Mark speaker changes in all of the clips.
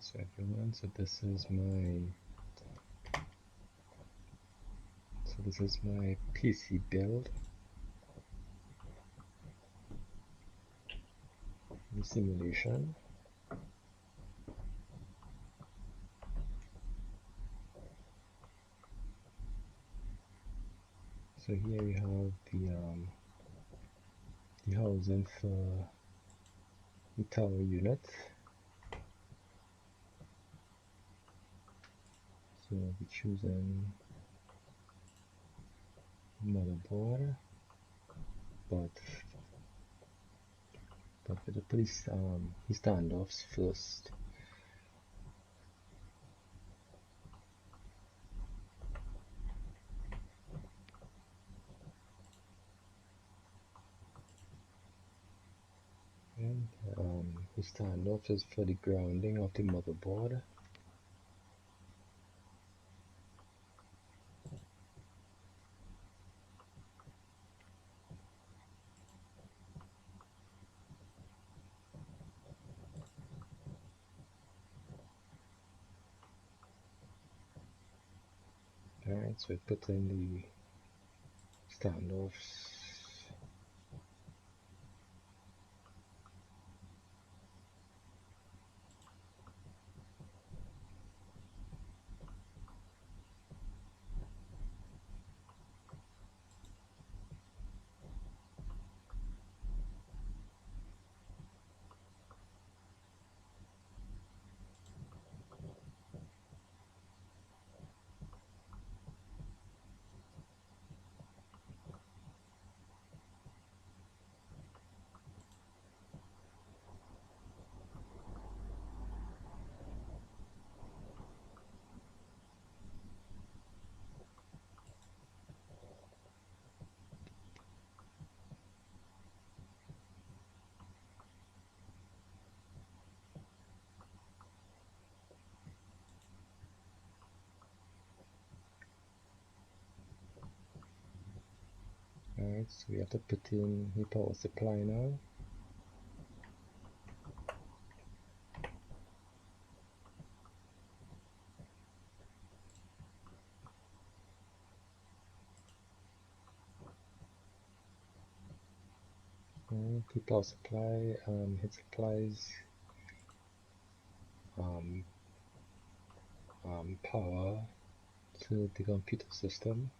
Speaker 1: Alright, so everyone, this is my PC build, the simulation. So here we have the housing for the tower unit. So we're choosing motherboard, but for the police the standoffs first. And the standoff is for the grounding of the motherboard. Alright, so we put in the standoffs. Alright, so we have to put in the power supply now. The power supply, it supplies power to the computer system.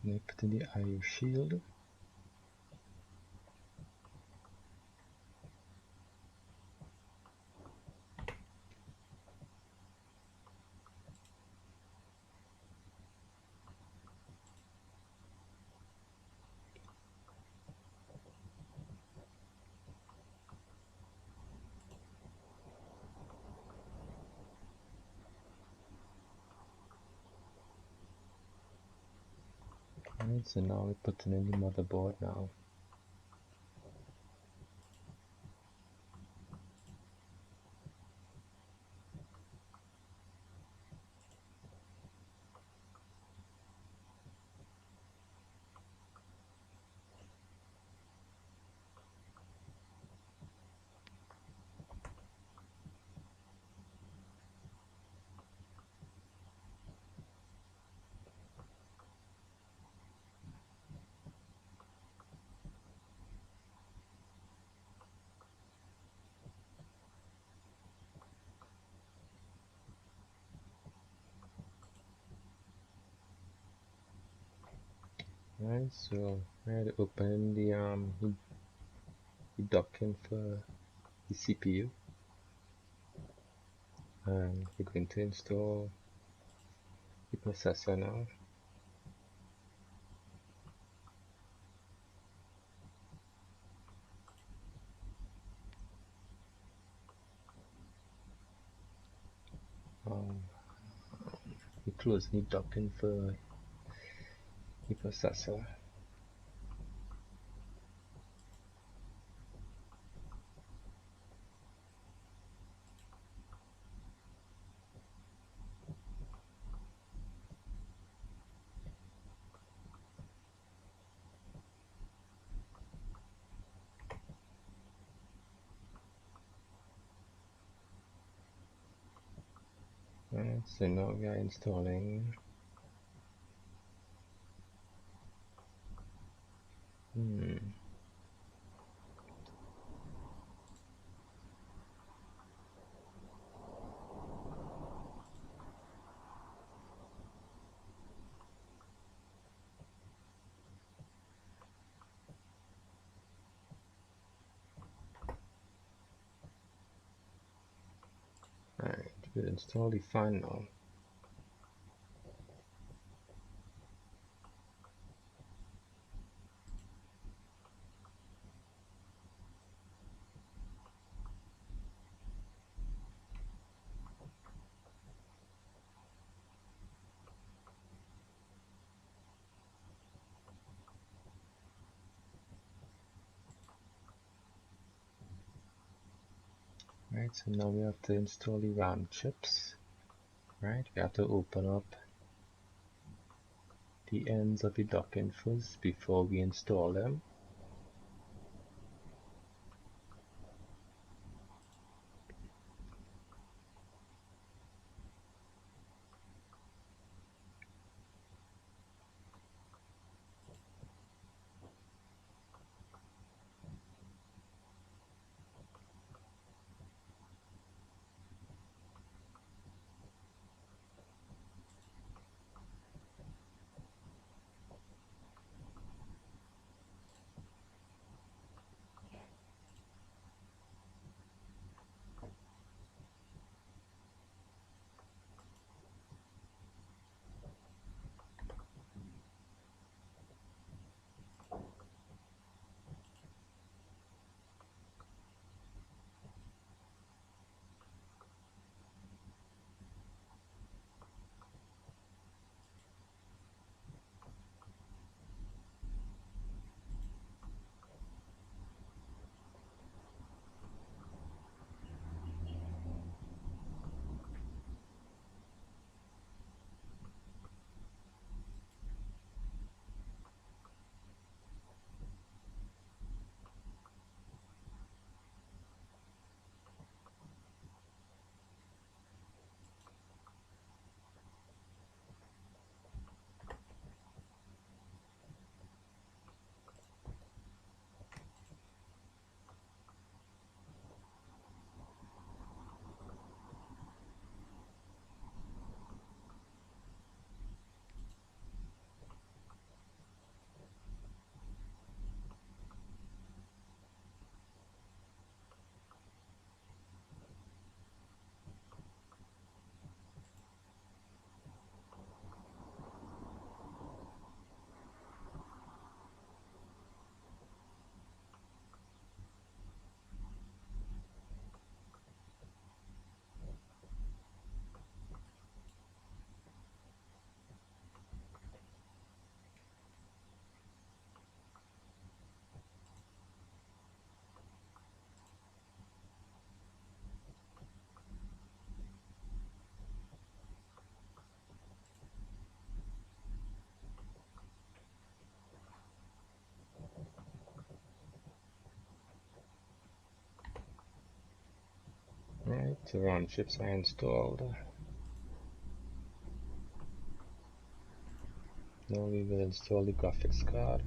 Speaker 1: And I put in the IO shield. Alright, so now we're putting in the motherboard now. Alright, so I had to open the docking for the CPU, and we're going to install the processor now. We close the docking for the processor. Right, so now we are installing Alright, we'll install the fan now. Right, so now we have to install the RAM chips. Right, we have to open up the ends of the docking first before we install them. Right, the RAM chips are installed. Now we will install the graphics card.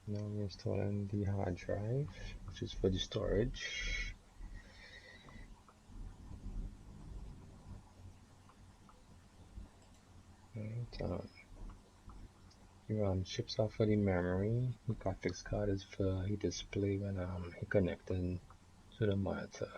Speaker 1: Now we're installing the hard drive, which is for the storage. Right, the RAM chips are for the memory. The graphics card is for the display when it connected to the monitor.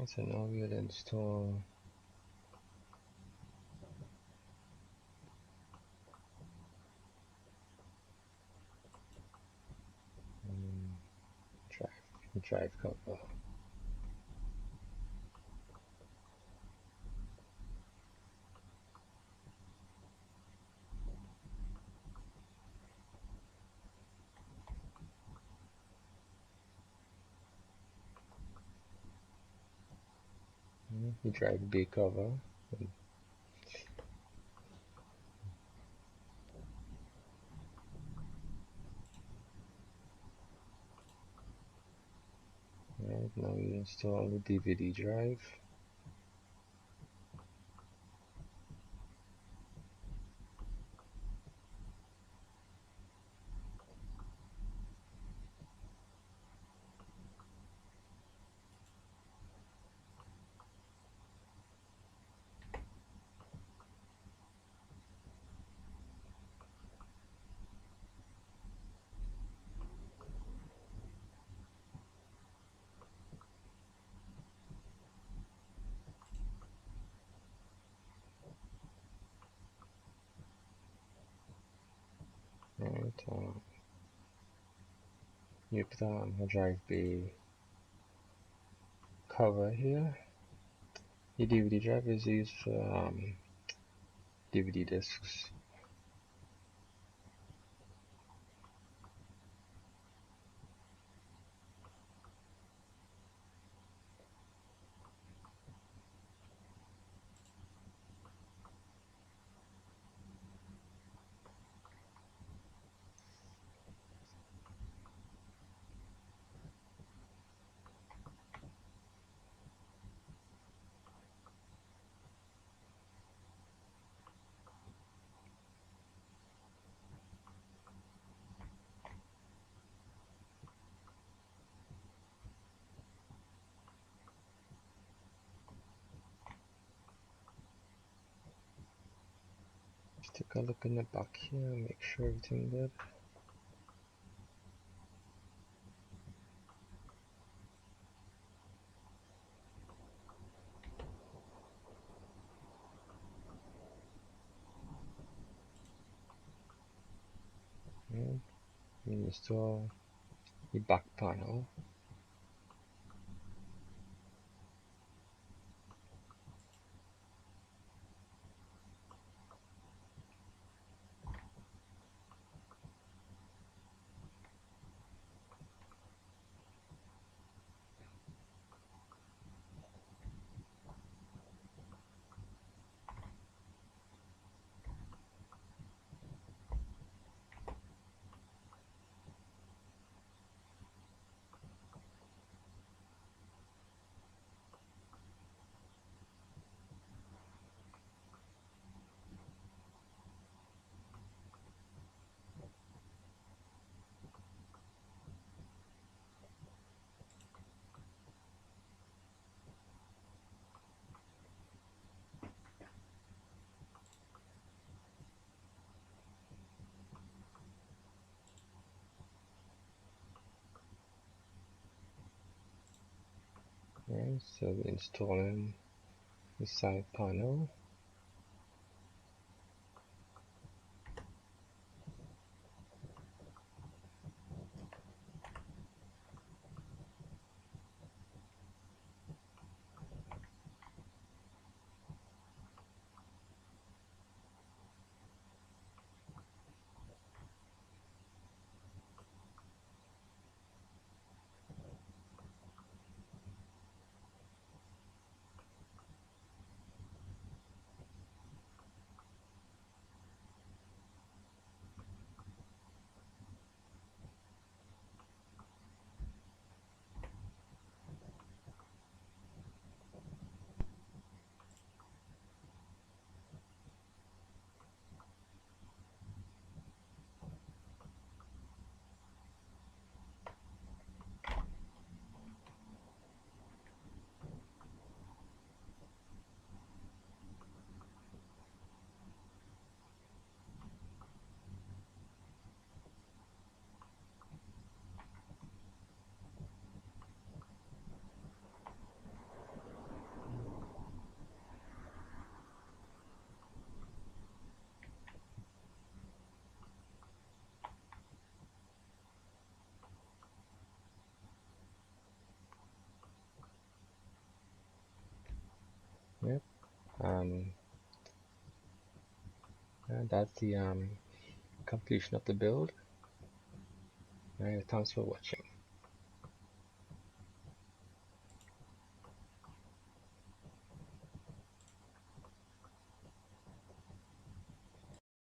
Speaker 1: So now we'll install drive cover. The drive bay cover. Right, now we install the DVD drive. Right, you put a drive bay cover here. The DVD drive is used for DVD discs. Just take a look in the back here, make sure everything good. Right. Install the back panel. Right, so we're installing the side panel. Yep. Um, and that's the completion of the build. Alright, thanks for watching.